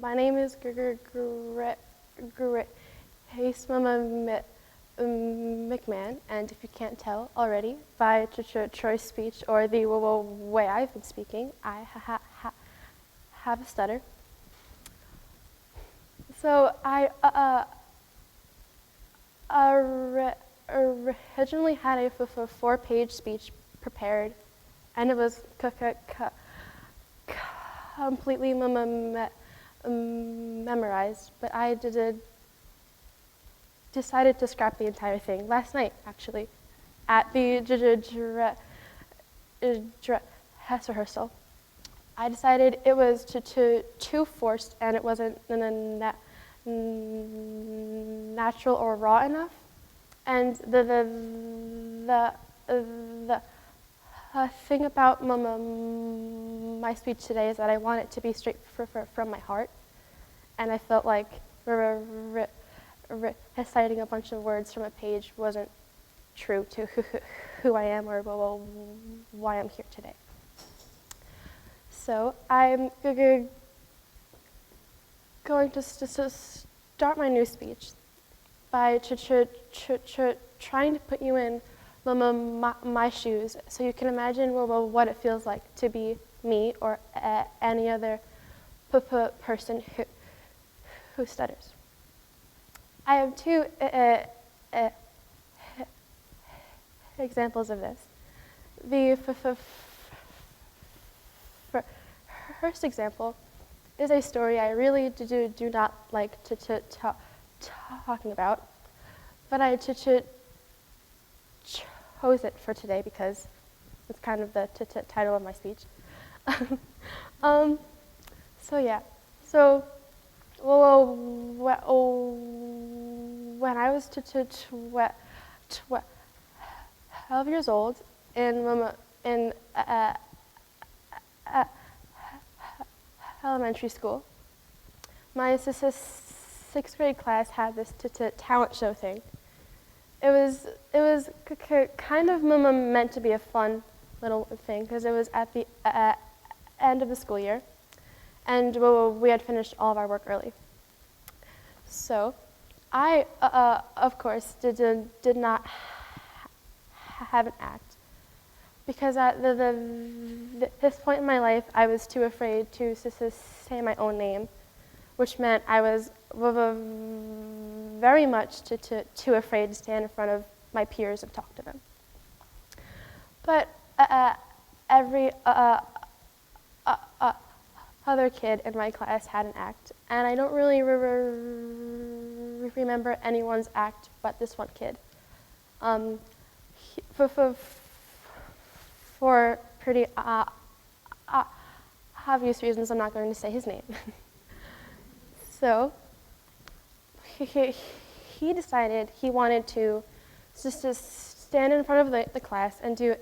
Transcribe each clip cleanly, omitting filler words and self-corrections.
My name is Grace McMahon, and if you can't tell already by choice speech or the way I've been speaking, I have a stutter. So I originally had a 4-page speech prepared, and it was completely memorized, but I decided to scrap the entire thing last night, actually, at the dress rehearsal. I decided it was too forced, and it wasn't natural or raw enough. And the thing about my speech today is that I want it to be straight from my heart, and I felt like reciting a bunch of words from a page wasn't true to who I am or why I'm here today. So I'm going to start my new speech by trying to put you in my shoes, so you can imagine what it feels like to be me or any other person who stutters. I have two examples of this. The first example is a story I really do not like talking about, but I chose it for today because it's kind of the title of my speech. So yeah, so when I was 12 years old in elementary school, my 6th grade class had this talent show thing. It was kind of meant to be a fun little thing because it was at the end of the school year, and we had finished all of our work early. So I, of course, did not have an act because at this point in my life, I was too afraid to say my own name, which meant I was very much too afraid to stand in front of my peers and talk to them. But every other kid in my class had an act, and I don't really remember anyone's act but this one kid. For pretty obvious reasons, I'm not going to say his name. So he decided he wanted to just stand in front of the class and do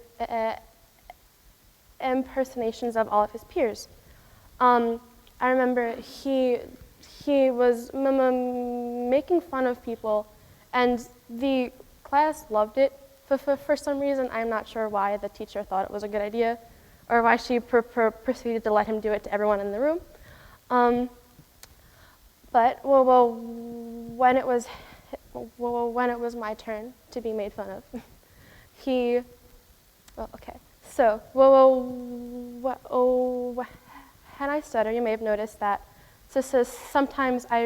impersonations of all of his peers. I remember he was making fun of people, and the class loved it. For some reason, I'm not sure why the teacher thought it was a good idea, or why she proceeded to let him do it to everyone in the room. But when it was my turn to be made fun of, So when I stutter, you may have noticed that. So sometimes I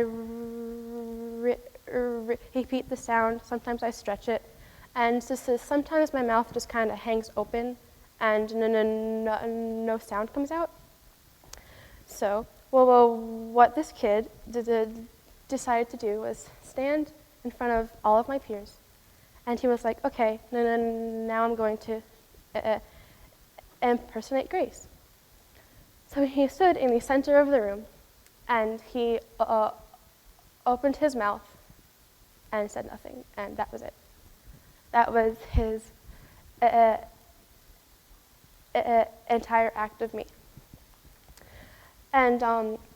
repeat the sound, sometimes I stretch it, and sometimes my mouth just kind of hangs open and no sound comes out. So what this kid decided to do was stand in front of all of my peers, and he was like, okay, now I'm going to impersonate Grace. So he stood in the center of the room, and he opened his mouth and said nothing, and that was it. That was his entire act of me. And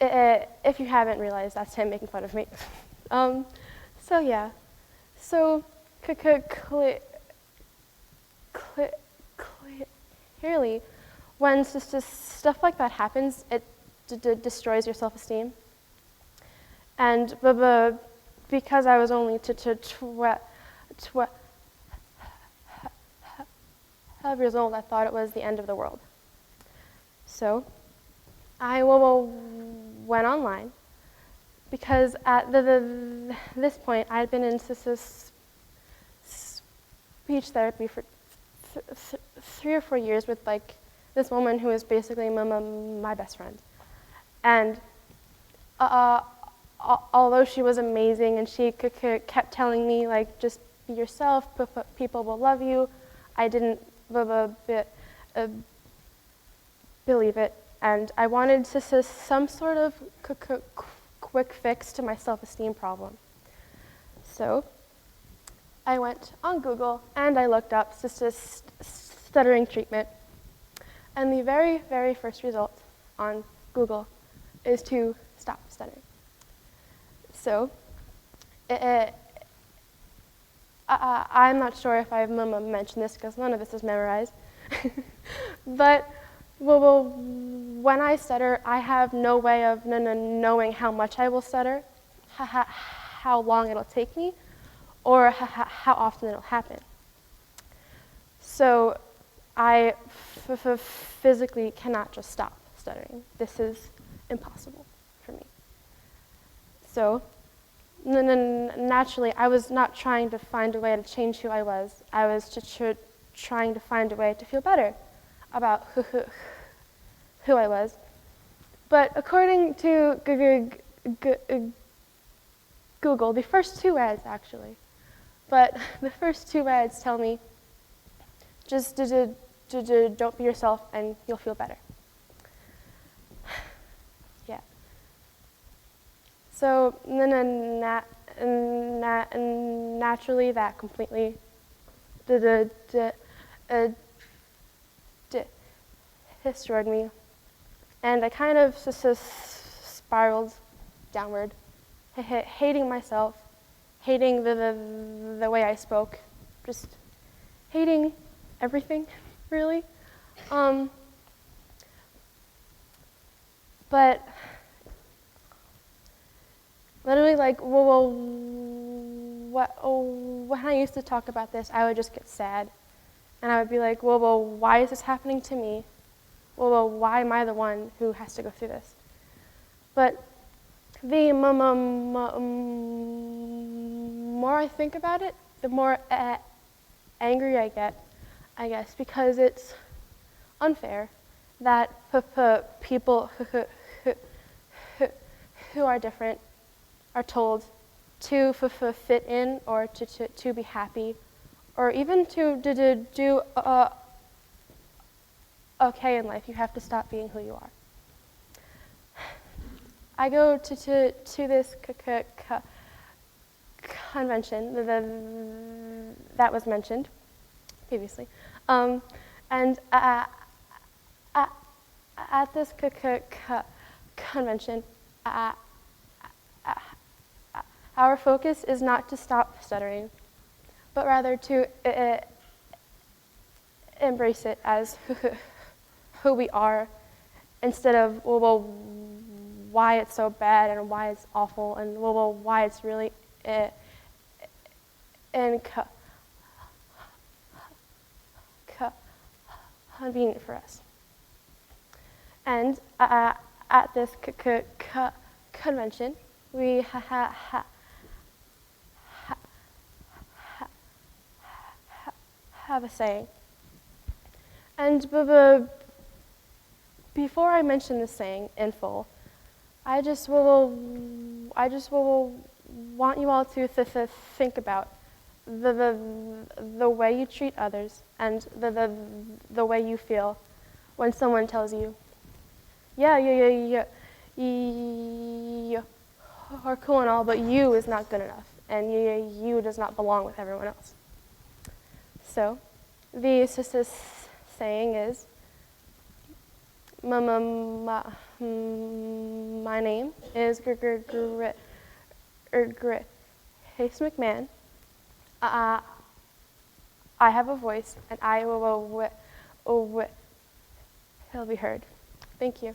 if you haven't realized, that's him making fun of me. So yeah, so clearly, when stuff like that happens, it destroys your self-esteem. And because I was only 12 years old, I thought it was the end of the world. So I went online because at this point I had been in speech therapy for 3 or 4 years with like this woman who was basically my best friend. And although she was amazing and she kept telling me like just be yourself, people will love you, I didn't believe it, and I wanted some sort of quick fix to my self-esteem problem. So I went on Google and I looked up stuttering treatment, and the very, very first result on Google is to stop stuttering. So I'm not sure if I've mentioned this because none of this is memorized, but when I stutter, I have no way of knowing how much I will stutter, how long it'll take me, or how often it'll happen. So I physically cannot just stop stuttering. This is impossible for me. So naturally, I was not trying to find a way to change who I was. I was trying to find a way to feel better about who I was. But according to Google, the first 2 ads actually, but the first 2 ads tell me, just don't be yourself and you'll feel better. Yeah. So naturally that completely destroyed me. And I kind of spiraled downward, hating myself, hating the way I spoke, just hating everything, really. But literally, like, when I used to talk about this, I would just get sad. And I would be like, why is this happening to me? Why am I the one who has to go through this? But the more I think about it, the more angry I get, I guess, because it's unfair that people who are different are told to fit in or to be happy, or even to do okay in life. You have to stop being who you are. I go to this convention that was mentioned previously, and at this convention, our focus is not to stop stuttering, but rather to embrace it as who we are, instead of why it's so bad and why it's awful and why it's really inconvenient for us. And at this convention, we have a saying. And before I mention the saying in full, I just will want you all to think about the way you treat others and the way you feel when someone tells you, you are cool and all, but you is not good enough, and you does not belong with everyone else. So the saying is, my name is Grace McMahon. I have a voice, and I will be heard. Thank you.